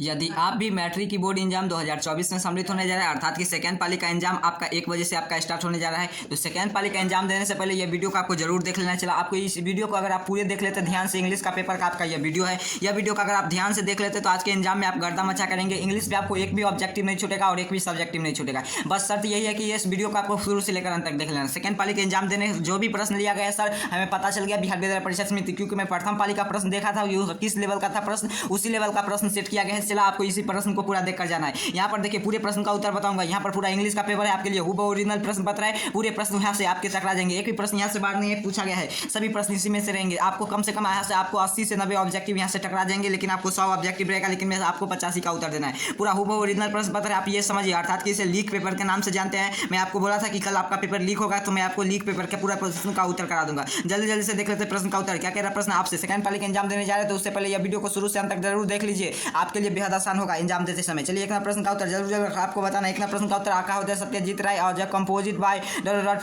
यदि आप भी मैट्रिक की बोर्ड एग्जाम 2024 में सम्मिलित होने जा रहे हैं, अर्थात कि सेकेंड पाली का एग्जाम आपका 1 बजे से आपका स्टार्ट होने जा रहा है, तो सेकेंड पाली का एग्जाम देने से पहले ये वीडियो को आपको जरूर देख लेना चाहिए। आपको इस वीडियो को अगर आप पूरे देख लेते ध्यान से, इंग्लिश का पेपर का आपका यह वीडियो है, यह वीडियो का अगर आप ध्यान से देख लेते तो आज के एग्जाम में आप गर्दा मचा करेंगे। इंग्लिश में आपको एक भी ऑब्जेक्टिव नहीं छूटेगा और एक भी सब्जेक्टिव नहीं छूटेगा। बस शर्त यही है कि इस वीडियो को आपको शुरू से लेकर अंत तक देख लेना। सेकेंड पाली के एग्जाम देने जो भी प्रश्न लिया गया सर, हमें पता चल गया बिहार विद्यालय परीक्षा समिति, क्योंकि मैं प्रथम पाली का प्रश्न देखा था, किस लेवल का था प्रश्न, उसी लेवल का प्रश्न सेट किया गया है। चला आपको इसी प्रश्न को पूरा देखकर जाना है। यहाँ पर देखिए पूरे प्रश्न का उत्तर बताऊंगा। यहाँ पर पूरा इंग्लिश का पेपर है आपके लिए, हुबहू ओरिजिनल प्रश्न पत्र है। पूरे प्रश्न यहाँ से आपके टकरा जाएंगे, एक भी प्रश्न यहाँ से बाहर नहीं पूछा गया है, सभी प्रश्न इसी में से रहेंगे। आपको कम से कम यहाँ से आपको 80 से 90 ऑब्जेक्टिव यहाँ से टकरा जाएंगे, लेकिन आपको 100 ऑब्जेक्टिव रहेगा, लेकिन मैं आपको 85 का उत्तर देना है। पूरा हुबहू ओरिजिनल प्रश्न पत्र है, आप ये समझिए, अर्थात कि इसे लीक पेपर के नाम से जानते हैं। मैं आपको बोला था कि कल आपका पेपर लीक होगा, तो मैं आपको लीक पेपर के पूरा प्रश्न का उत्तर करा दूंगा। जल्दी जल्दी से देख लेते प्रश्न का उत्तर। क्या कह रहा प्रश्न आपसे, सेकंड पाली के एग्जाम देने जा रहे हैं तो उससे पहले यह वीडियो को शुरू से अंत तक जरूर देख लीजिए, आपके लिए बेहद आसान होगा एग्जाम देते समय। चलिए एक प्रश्न का उत्तर जरूर आपको बताना। एक प्रश्न का उत्तर आका होता है सत्यजीत राय और composite by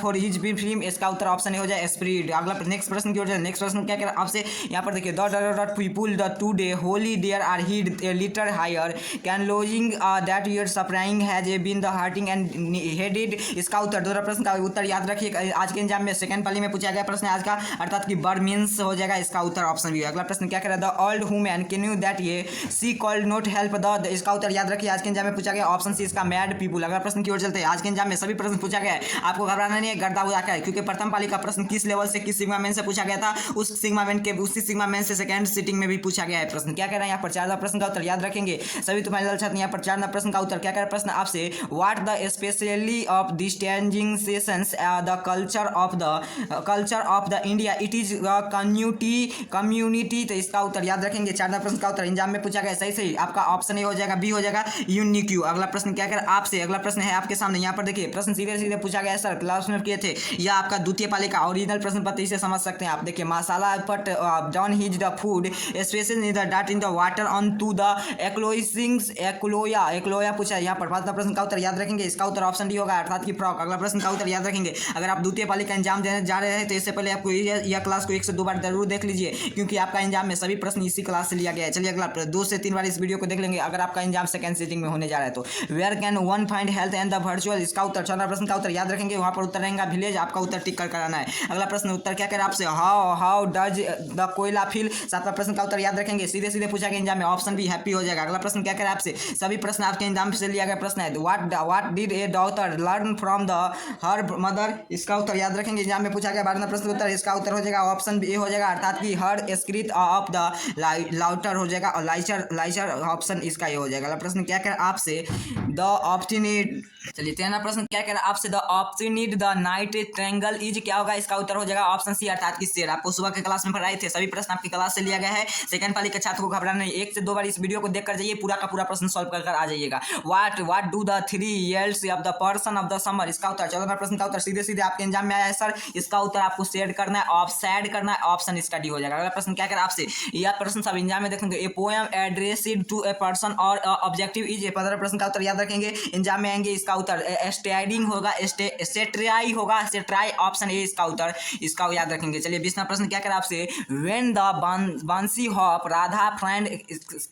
for his film, इसका उत्तर ऑप्शन ए हो जाए स्पिरिट। अगला नेक्स्ट प्रश्न की ओर जाए। नेक्स्ट प्रश्न क्या कह रहा है आपसे, यहाँ पर देखिए the people the today holy there are heed litter higher can lodging that year spraying has been the hurting and headed, इसका उत्तर। दूसरा प्रश्न का उत्तर याद रखिए, आज के एग्जाम में सेकंड पाली में पूछा गया प्रश्न आज का, अर्थात कि बर्ड मीन्स हो जाएगा, इसका उत्तर ऑप्शन बी। अगला प्रश्न क्या कह रहा है, the old woman can you that ये she called not help the, इसका उत्तर याद रखिए, आज के एग्जाम में पूछा गया ऑप्शन सी, इसका मैड पीपुल। अगला प्रश्न की ओर चलते हैं। आज के एग्जाम में सभी प्रश्न पूछा गया है, आपको घबराना नहीं है, गर्दा उड़ा के, क्योंकि प्रथम पाली का प्रश्न किस लेवल से किस सिग्मा मेन से पूछा गया था, उस सिग्मा मेन के उसी सिग्मा मेन से सेकंड सीटिंग में भी पूछा गया है प्रश्न। क्या कह रहा है यहाँ पर, 4 प्रश्न का उत्तर याद रखेंगे सभी तुम्हारे छात्र। यहाँ पर 4 प्रश्न का उत्तर क्या कह रहा है प्रश्न आपसे, what the specially of distinguishing sessions the culture of the India, it is community, तो इसका उत्तर याद रखेंगे। 4 प्रश्न का उत्तर एग्जाम में पूछा गया, सही सही आपका ऑप्शन ए हो जाएगा, बी हो जाएगा यूनिक्यू। अगला प्रश्न क्या कर आपसे, अगला प्रश्न है आपके सामने, यहाँ पर देखिए प्रश्न सीधे सीधे पूछा गया है सर, क्लास में किए थे, यह आपका द्वितीय पाली का ओरिजिनल प्रश्न पत्र, इसे समझ सकते हैं आप। देखिए masala put down his the food specially in the dot in the water on to the एक्लोया पूछा है। यहाँ पर 5 प्रश्न का उत्तर याद रखेंगे, इसका उत्तर ऑप्शन डी होगा, अर्थात की फ्रॉक। अगला प्रश्न का उत्तर याद रखेंगे, अगर आप द्वितीय पाली का एग्जाम देने जा रहे हैं तो इससे पहले आपको यह क्लास को 1 से 2 बार जरूर देख लीजिए, क्योंकि आपका एग्जाम में सभी प्रश्न इसी क्लास से लिया गया है। चलिए अगला 2 से 3 बार इस वीडियो को देख लेंगे, अगर आपका एग्जाम सेकंड सीटिंग में होने जा रहा है तो। Where can one find health and the virtual, इसका उत्तर। 14 प्रश्न का उत्तर याद रखेंगे, वहां पर उत्तर रहेगा विलेज, आपका उत्तर टिक कर कराना है। अगला प्रश्न उत्तर क्या कह आपसे, हाउ डज द कोयला फील, 7वां प्रश्न का उत्तर याद रखेंगे, सीधे सीधे पूछा गया एग्जाम में, ऑप्शन भी हैप्पी हो जाएगा। अगला प्रश्न क्या कह आपसे, सभी प्रश्न आपके एग्जाम से लिया गया प्रश्न है, what did a daughter learn from the her mother, इसका उत्तर याद रखेंगे, एग्जाम में पूछा गया। 12वां प्रश्न उत्तर, इसका उत्तर हो जाएगा ऑप्शन बी हो जाएगा, अर्थात कि हर स्क्रिट ऑफ द लाउटर हो जाएगा, और लाइचर ऑप्शन इसका ये हो जाएगा। अगला प्रश्न क्या कह आपसे, द ऑप्टिनेट, चलिए 13वां प्रश्न क्या कह रहा है आपसे, the obstinate the night triangle is, क्या होगा, इसका उत्तर हो जाएगा ऑप्शन सी, अर्थात कि शेर। आपको सुबह के क्लास में पढ़ाए थे, सभी प्रश्न आपकी क्लास से लिया गया है। सेकंड पाली के छात्र को घबराना नहीं, 1 से 2 बार इस वीडियो को देखकर जाइए, पूरा का पूरा प्रश्न सॉल्व कर आ जाइएगा। What do the 3 years of the person of the summer, इसका उत्तर। 14वां प्रश्न का उत्तर सीधे सीधे आपके एग्जाम में आया है सर, इसका उत्तर आपको शेड करना है, ऑफसेड करना है, ऑप्शन इसका डी हो जाएगा। अगला प्रश्न क्या कर आपसे, यह प्रश्न सब एग्जाम में देखेंगे, a poem addressed to a person or objective is, 15 प्रश्न का उत्तर याद रखेंगे, एग्जाम में आएंगे, इसका उत्तर स्टेडिंग होगा, सेट्राई होगा, सेट्राई ऑप्शन ए इसका उत्तर, इसका याद रखेंगे। चलिए 20वां प्रश्न क्या कर आपसे, when the banshee hop Radha friend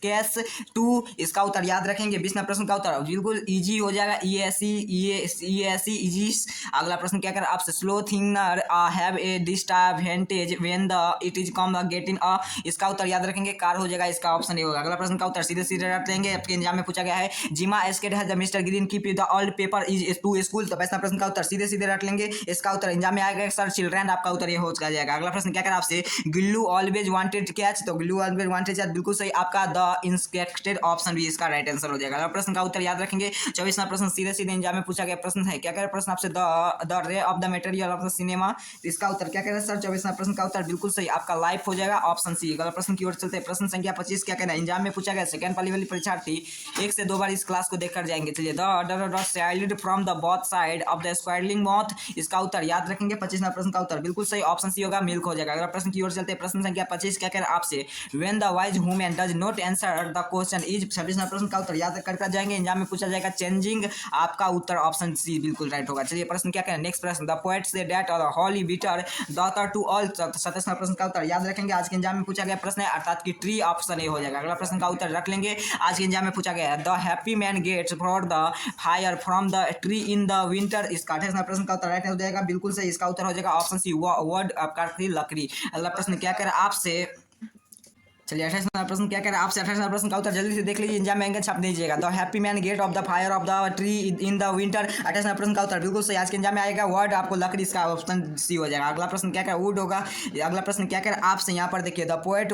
cash to, इसका उत्तर याद रखेंगे। 20वां प्रश्न का उत्तर बिल्कुल इजी हो जाएगा, ESE इजी। अगला प्रश्न क्या कर आपसे, slow thinker have a disadvantage when the it is come getting a, इसका उत्तर याद रखेंगे, कार हो जाएगा, इसका ऑप्शन ए होगा। अगला प्रश्न का उत्तर सीधे सीधे रट लेंगे, आपके एग्जाम में पूछा गया है, Jim asked has the Mr Green keep the old paper is to school, तो 22वां प्रश्न का उत्तर सीधे सीधे रट लेंगे, इसका उत्तर एग्जाम में आएगा सर चिल्ड्रन, आपका उत्तर ये हो जाएगा। अगला प्रश्न क्या कर आपसे, गिल्लू ऑलवेज वांटेड कैच, तो गिल्लू ऑलवेज वांटेड कैच बिल्कुल सही, आपका द इंस्पेक्टेड ऑप्शन भी इसका राइट आंसर हो जाएगा। अगला प्रश्न का उत्तर याद रखेंगे। 24वां प्रश्न सीधे सीधे एग्जाम में पूछा गया प्रश्न है, क्या कह रहे प्रश्न आपसे, the ray of the material of the cinema, इसका उत्तर क्या कह रहे हैं सर, 24वां प्रश्न का उत्तर बिल्कुल सही, आपका लाइफ हो जाएगा, ऑप्शन सी। अगला प्रश्न की ओर चलते हैं, प्रश्न संख्या 25 क्या कहना है, एग्जाम में पूछा गया, सेकंड पाली वाली परीक्षार्थी 1 से 2 बार इस क्लास को देखकर जाएंगे। चलिए the child from the both side of the squabbling moth, इसका उत्तर याद रखेंगे। 25वां प्रश्न का उत्तर बिल्कुल सही, ऑप्शन सी होगा, मिल्क हो जाएगा। अगला प्रश्न की ओर चलते हैं, प्रश्न संख्या 25 क्या कह रहा है आपसे, when the wise woman does not answer the question is, 26वां प्रश्न का उत्तर याद करके जाएंगे, एग्जाम में पूछा जाएगा चेंजिंग, आपका उत्तर ऑप्शन सी बिल्कुल राइट होगा। चलिए प्रश्न क्या करें, नेक्स्ट प्रश्न, द पोएट से दैट और हॉली बीटर डॉटर टू ऑल, 27वां प्रश्न का उत्तर याद रखेंगे, आज के एग्जाम में पूछा गया प्रश्न है, अर्थात कि ट्री ऑप्शन ए हो जाएगा। अगला प्रश्न का उत्तर रख लेंगे। लेंगे। आज के एग्जाम में पूछा गया है the happy man gets for the fire from the tree in the winter. इसका 28वां प्रश्न का उत्तर राइट हो जाएगा, बिल्कुल सही। इसका उत्तर हो जाएगा ऑप्शन सी, वर्ड आपका लकड़ी। अगला प्रश्न क्या कह रहा है आपसे, चलिए 28वां प्रश्न क्या कह रहा है आपसे। 28वां प्रश्न का उत्तर जल्दी से देख लीजिए, एग्जाम में आएंगे छाप दीजिएगा। The happy man get off the fire of the tree in the winter. 28वां प्रश्न का उत्तर बिल्कुल सही। आज के एग्जाम में आएगा वर्ड आपको लकड़ी, इसका ऑप्शन सी हो जाएगा। अगला प्रश्न क्या कह रहा है वुड होगा। अगला प्रश्न क्या कह रहा है आपसे, यहाँ पर देखिए द पोएट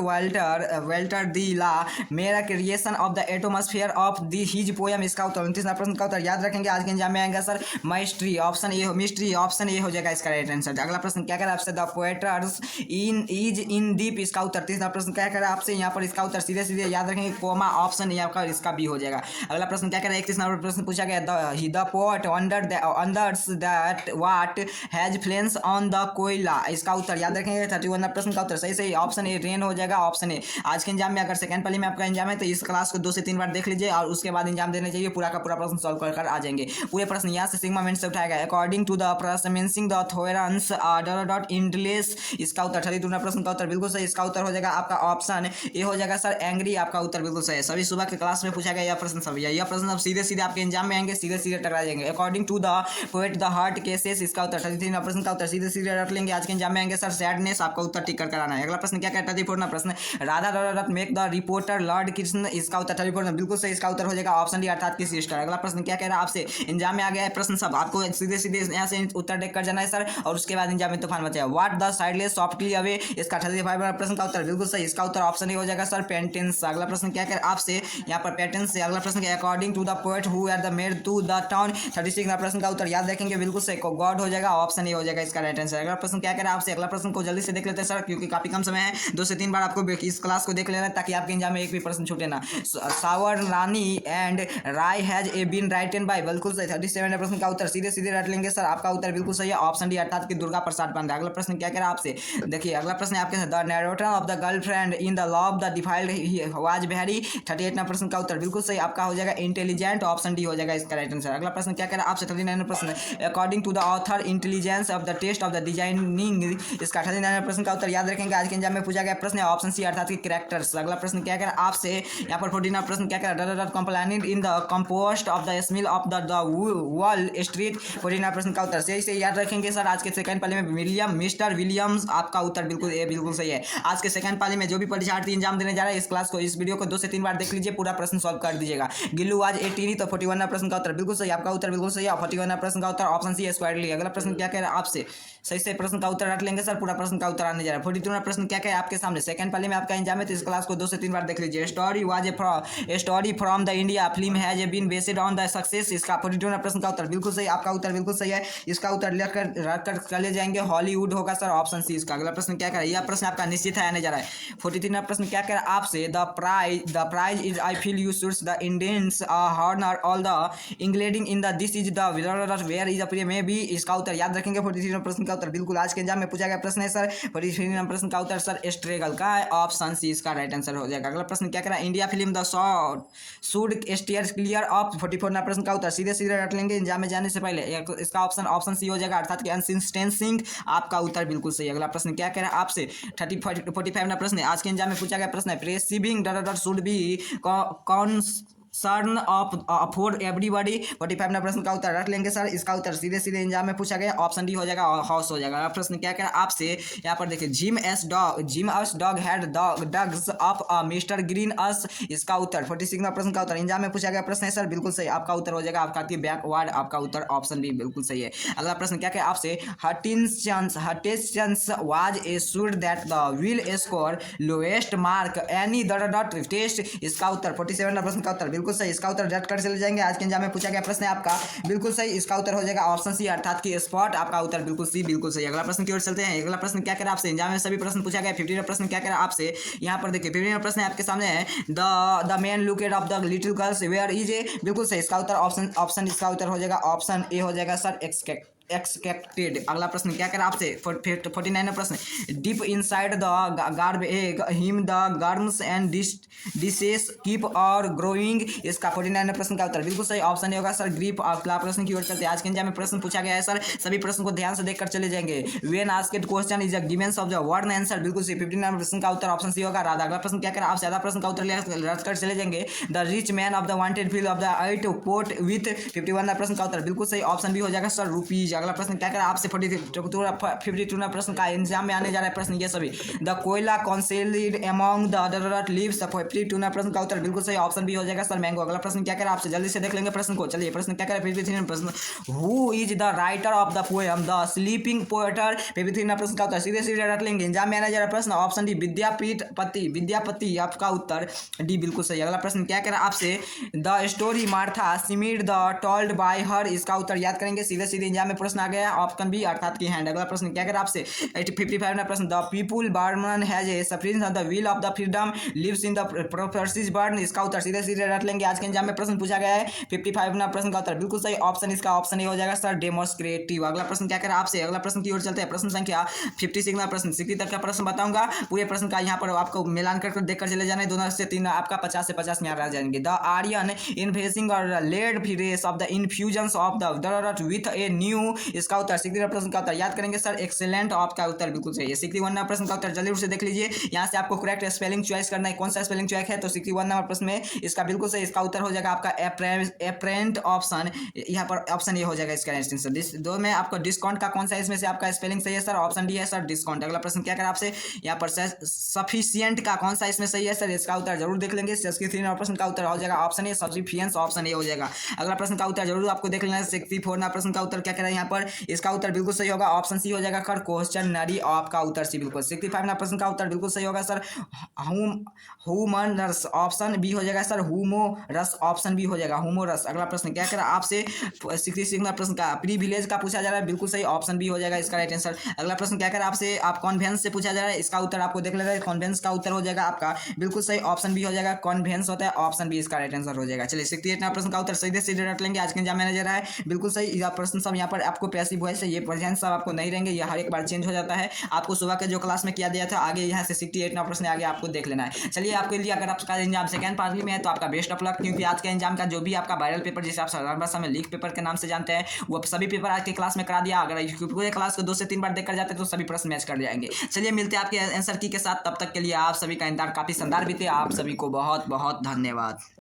वेल्टर दी ला मेरा creation of the atmosphere of the his poem. इसका उत्तर 29वां प्रश्न का उत्तर याद रखेंगे। आज के एग्जाम में आएगा sir mystery, option A, mystery option A हो जाएगा इसका राइट आंसर। अगला प्रश्न क्या कह रहा है आपसे the poets in is in deep. इसका उत्तर 30वां प्रश्न क्या कह रहा है आपसे, यहाँ पर इसका उत्तर सीधे सीधे याद रखेंगे कोमा, ऑप्शन ए आपका इसका बी हो जाएगा। अगला प्रश्न क्या कह रहा है 31वां प्रश्न पूछा गया the poet wonders that what has flames on the कोयला। इसका उत्तर याद रखेंगे। 31वां प्रश्न का उत्तर सही सही ऑप्शन ए रेन हो जाएगा, ऑप्शन ए। आज के एग्जाम में अगर सेकंड पाली में आपका एग्जाम है तो इस क्लास को 2 से 3 बार देख लीजिए और उसके बाद एग्जाम देने चाहिए, पूरा का पूरा प्रश्न सॉल्व कर आ जाएंगे। पूरे प्रश्न यहाँ से सिग्मा मेंस से उठाएगा अकॉर्डिंग टू द प्रसमेंसिंग द थ्योरम्स डॉट इंटलेस। इसका उत्तर 32वां प्रश्न का उत्तर बिल्कुल सही। इसका उत्तर हो जाएगा आपका ऑप्शन ए हो जाएगा सर एंग्री। आपका उत्तर बिल्कुल सही है। सभी सुबह के क्लास में पूछा गया यह प्रश्न सब, यह प्रश्न अब सीधे सीधे आपके एग्जाम में आएंगे, सीधे सीधे टकरा जाएंगे। According to the poet the heart cases. इसका उत्तर 33वां प्रश्न का उत्तर सीधे सीधे रख लेंगे। आज के एग्जाम में आएंगे सर सैडनेस। आपका उत्तर टिक कर कराना है। अगला प्रश्न क्या कहता है 34वां प्रश्न Radha make the reporter Lord Krishna. इसका उत्तर 34 बिल्कुल सही। इसका उत्तर हो जाएगा ऑप्शन डी अर्थात की सिस्टर। अगला प्रश्न क्या कह रहा है आपसे, एग्जाम में आ गया है प्रश्न सब, आपको सीधे सीधे यहाँ से उत्तर देख कर जाना है सर और उसके बाद एग्जाम में तूफान मचा। What the sightless softly away. इसका 35वां प्रश्न का उत्तर बिल्कुल सही। इसका उत्तर ऑप्शन ए हो जाएगा सर पेंटेंस। अगला प्रश्न क्या कह आपसे यहाँ पर पैटर्न से। अगला प्रश्न according to the poet who are the made to the town. 36वां प्रश्न का उत्तर याद रखेंगे बिल्कुल से गॉड हो जाएगा, ऑप्शन ए हो जाएगा इसका राइट आंसर। अगला प्रश्न क्या कह रहा है आपसे, अगला प्रश्न को जल्दी से देख लेते हैं सर क्योंकि काफी कम समय है। 2 से 3 बार आपको इस क्लास को देख लेना है ताकि आपके एग्जाम में एक भी प्रश्न छूटे ना। सावर रानी एंड राय has a been written by. बिल्कुल सही। 37वां प्रश्न का उत्तर सीधे सीधे रट लेंगे सर। आपका उत्तर बिल्कुल सही है, ऑप्शन डी अर्थात की दुर्गा प्रसाद पांडे। अगला प्रश्न क्या कह रहा है आपसे, देखिए अगला प्रश्न आपके the narrator of the girlfriend in the love the defiled was very. 38वां प्रश्न का उत्तर बिल्कुल सही आपका हो जाएगा इंटेलिजेंट, ऑप्शन डी हो जाएगा इसका राइट आंसर। अगला प्रश्न क्या कह रहा है आपसे 39वां प्रश्न according to the author intelligence of the test of the designing. इसका 39वां प्रश्न का उत्तर याद रखेंगे। आज के एग्जाम में पूछा गया प्रश्न है ऑप्शन सी अर्थात की कैरेक्टर्स। अगला प्रश्न क्या कह रहा है आपसे, यहाँ पर 14वां प्रश्न क्या कह रहा है complaining in the compost of the smell of the Wall Street. 14वां प्रश्न का उत्तर सही से याद रखेंगे सर। आज के सेकंड पाली में मिस्टर विलियम्स। आपका उत्तर बिल्कुल बिल्कुल सही है। आज के सेकंड पाली में जो भी परीक्षार्थी एग्जाम देने जा रहा है इस क्लास को, इस वीडियो को 2 से 3 बार देख लीजिए, पूरा प्रश्न सॉल्व कर दीजिएगा। गिल्लू आज 18 तो 41वां प्रश्न का उत्तर बिल्कुल सही। आपका उत्तर बिल्कुल सही है। 41वां प्रश्न का उत्तर ऑप्शन सी स्क्वायरली। अगला प्रश्न क्या कह रहा है आपसे, सही से प्रश्न का उत्तर रख लेंगे सर, पूरा प्रश्न का उत्तर आने जा रहा है। 42वां प्रश्न क्या है आपके सामने, सेकंड पाली में आपका एग्जाम है तो इस क्लास को 2 से 3 बार देख लीजिए। Story was a story from the India film has been based on the success. इसका 42वां प्रश्न का उत्तर बिल्कुल सही। आपका उत्तर बिल्कुल सही है। इसका उत्तर रखकर चले जाएंगे हॉलीवुड होगा सर, ऑप्शन सी इसका। अगला प्रश्न क्या कह रहा है, यह प्रश्न आपका निश्चित है आने जा रहा है। 43वां प्रश्न क्या कह रहा है आपसे, the prize is I feel you shoots the Indians honour all the इंग्लेडिंग in the this is the where is a में भी। इसका उत्तर याद रखेंगे। 43वां प्रश्न का उत्तर बिल्कुल आज के एग्जाम में पूछा गया प्रश्न है सर। 43वां प्रश्न का उत्तर सर स्ट्रेगल का है, ऑप्शन सी इसका राइट आंसर हो जाएगा। अगला प्रश्न क्या कह रहा है, India film the should steer clear of. 44वां प्रश्न का उत्तर सीधे सीधे रख लेंगे एग्जाम में जाने से पहले। इसका ऑप्शन सी हो जाएगा अर्थात कि अनसिस्टेंसिंग। आपका उत्तर बिल्कुल सही। अगला प्रश्न क्या कह रहा है आपसे, 45वां प्रश्न आज के एग्जाम में पूछा गया प्रश्न है प्रेसिविंग शुड बी कौन सर्न ऑफ फॉर एवरीबॉडी। 45वां प्रश्न का उत्तर रख लेंगे सर। इसका उत्तर सीधे सीधे एग्जाम में पूछा गया, ऑप्शन डी हो जाएगा हाउस हो जाएगा। प्रश्न क्या कह रहा है आपसे, यहाँ पर देखिए Jim us dog had dugs of Mr Green us. इसका उत्तर 46वां प्रश्न का उत्तर एग्जाम में पूछा गया प्रश्न है सर, बिल्कुल सही। आपका उत्तर हो जाएगा आपका बैकवर्ड। आपका उत्तर ऑप्शन बी बिल्कुल सही है। अगला प्रश्न क्या कह रहा है आपसे, Hutchinsons was assured that the will score lowest mark any dot test. इसका उत्तर 47वां प्रश्न का उत्तर बिल्कुल सही। इसका उत्तर रट कर चले जाएंगे। आज के एग्जाम में पूछा गया प्रश्न है आपका बिल्कुल सही। इसका उत्तर हो जाएगा ऑप्शन सी अर्थात की स्पॉट। आपका उत्तर बिल्कुल सी बिल्कुल सही। अगला प्रश्न की ओर चलते हैं। अगला प्रश्न क्या कह रहा है आपसे, एग्जाम में सभी प्रश्न पूछा गया। 50वां प्रश्न क्या कह रहा है आपसे, यहाँ पर देखिए 50वां प्रश्न आपके सामने है the man looked of the little girls where is a. बिल्कुल सही। इसका उत्तर ऑप्शन इसका उत्तर हो जाएगा ऑप्शन ए हो जाएगा सर एक्सपेक्टेड। अगला प्रश्न क्या कह रहा है आपसे 49 प्रश्न, deep inside the garb egg him the germs and dishes keep और ग्रोइंग। इसका 49 प्रश्न का उत्तर बिल्कुल सही ऑप्शन ए होगा सर ग्रीप। अगला प्रश्न की ओर चलते हैं। आज के एग्जाम में प्रश्न पूछा गया है सर, सभी प्रश्न को ध्यान से देखकर चले जाएंगे। When asked question is a given of the word answer, बिल्कुल सही 59 प्रश्न का उत्तर ऑप्शन सी होगा राधा। अगला प्रश्न क्या कह रहा है आपसे, आधा प्रश्न का उत्तर रट कर चले जाएंगे। The rich man of the wanted field of the 8 port with 51 प्रश्न का उत्तर बिल्कुल सही ऑप्शन भी हो जाएगा सर रुपीज। अगला प्रश्न क्या करा आपसे 52 प्रश्न का एग्जाम में आने जा रहा है प्रश्न ये सभी। द कोयला कॉन्सेल्ड अमॉन्ग द अदर लीव्स 52 प्रश्न का उत्तर बिल्कुल सही ऑप्शन भी हो जाएगा सर मैंगो। अगला प्रश्न क्या करा आपसे, जल्दी से देख लेंगे प्रश्न को। चलिए प्रश्न क्या करा 53 प्रश्न, who is the writer of the poem the sleeping poet. 53 प्रश्न का उत्तर सीधे सीधे रख लेंगे। एग्जाम में आने जा रहा है प्रश्न ऑप्शन डी विद्यापति आपका उत्तर डी बिल्कुल सही। अगला प्रश्न क्या करा आपसे, the story Martha smiled the told by her, इसका उत्तर याद करेंगे। सीधे सीधे एग्जाम में प्रश्न आ गया ऑप्शन बी अर्थात की हैंड। अगला प्रश्न क्या करा आपसे 55 प्रश्न, the people Burman has a suffering the wheel of the freedom lives in the prophecies burn, इसका उत्तर सीधे सीधे रट लेंगे। आज के एग्जाम में प्रश्न पूछा गया है 55 प्रश्न का उत्तर बिल्कुल सही ऑप्शन इसका ऑप्शन ए हो जाएगा सर डेमोस्क्रेटिव। अगला प्रश्न क्या करा आपसे, अगला प्रश्न की ओर चलते हैं। प्रश्न संख्या 56 प्रश्न 60 तक का प्रश्न बताऊंगा। पूरे प्रश्न का यहाँ पर आपको मिलान कर देखकर चले जाना है। दोनों से तीन आपका 50 से 50 में आ जाएंगे। द आर्यन इन्वेसिंग और laid fires of the infusions of the dirt with a new, इसका उत्तर 61 प्रश्न का उत्तर याद करेंगे सर एक्सेलेंट आपका उत्तर बिल्कुल सही है। 61 प्रश्न का उत्तर जल्दी से देख लीजिए। यहाँ से आपको करेक्ट स्पेलिंग चॉइस करना है, कौन सा स्पेलिंग चॉइस है तो 61 नंबर प्रश्न में इसका बिल्कुल सही इसका उत्तर हो जाएगा आपका एप्रेंट ऑप्शन। यहाँ पर ऑप्शन ये हो जाएगा इसका आंसर। दो में आपको डिस्काउंट का कौन सा इसमें से आपका स्पेलिंग सही है सर, ऑप्शन डी है सर डिस्काउंट। अगला प्रश्न क्या करा आपसे, यहाँ पर सफिशिएंट का कौन सा इसमें सही है सर, इसका उत्तर जरूर देख लेंगे। 63 प्रश्न का उत्तर हो जाएगा ऑप्शन ए सफिशिएंस, ऑप्शन ए हो जाएगा। अगला प्रश्न का उत्तर जरूर आपको देख लेना है। 64 प्रश्न का उत्तर क्या कह रहा है यहाँ पर, इसका उत्तर बिल्कुल सही होगा ऑप्शन सी हो जाएगा सर क्वेश्चनरी आपका उत्तर सी बिल्कुल। 65 प्रश्न का उत्तर बिल्कुल सही होगा सर ह्यूमरस, ऑप्शन बी हो जाएगा सर हुमोरस, ऑप्शन बी हो जाएगा हुमोरस। अगला प्रश्न क्या कह रहा है आपसे 66 प्रश्न का प्रीविलेज का पूछा जा रहा है, बिल्कुल सही ऑप्शन बी हो जाएगा इसका राइट आंसर। अगला प्रश्न क्या कह रहा है आपसे, आप कॉन्वेंस से पूछा जा रहा है, इसका उत्तर आपको देख लेना है। कॉन्वेंस का उत्तर हो जाएगा आपका बिल्कुल सही ऑप्शन बी हो जाएगा कॉन्वेंस होता है, ऑप्शन बी इसका राइट आंसर हो जाएगा। चलिए 68 प्रश्न का उत्तर सीधे सीधे रट लेंगे। आज के एग्जाम में नजर है बिल्कुल सही प्रश्न सब यहाँ पर आपको पैसिव वॉइस है, ये प्रेजेंट सब आपको नहीं रहेंगे, ये हर एक बार चेंज हो जाता है। आपको सुबह के जो क्लास में किया दिया था आगे यहाँ से 68 प्रश्न आगे आपको देख लेना है। चलिए आपके लिए अगर आपका एग्जाम सेकंड पार्ट में है तो आपका बेस्ट ऑफ लक, क्योंकि आज के एग्जाम का जो भी आपका वायरल पेपर जिसे आप साधारण भाषा में लीक पेपर के नाम से जानते हैं वो सभी पेपर आज की क्लास में करा दिया। अगर पूरे क्लास को 2 से 3 बार देख कर जाते तो सभी प्रश्न मैच कर जाएंगे। चलिए मिलते हैं आपके आंसर की के साथ, तब तक के लिए आप सभी का इंतजार काफी शानदार बीते। आप सभी को बहुत बहुत धन्यवाद।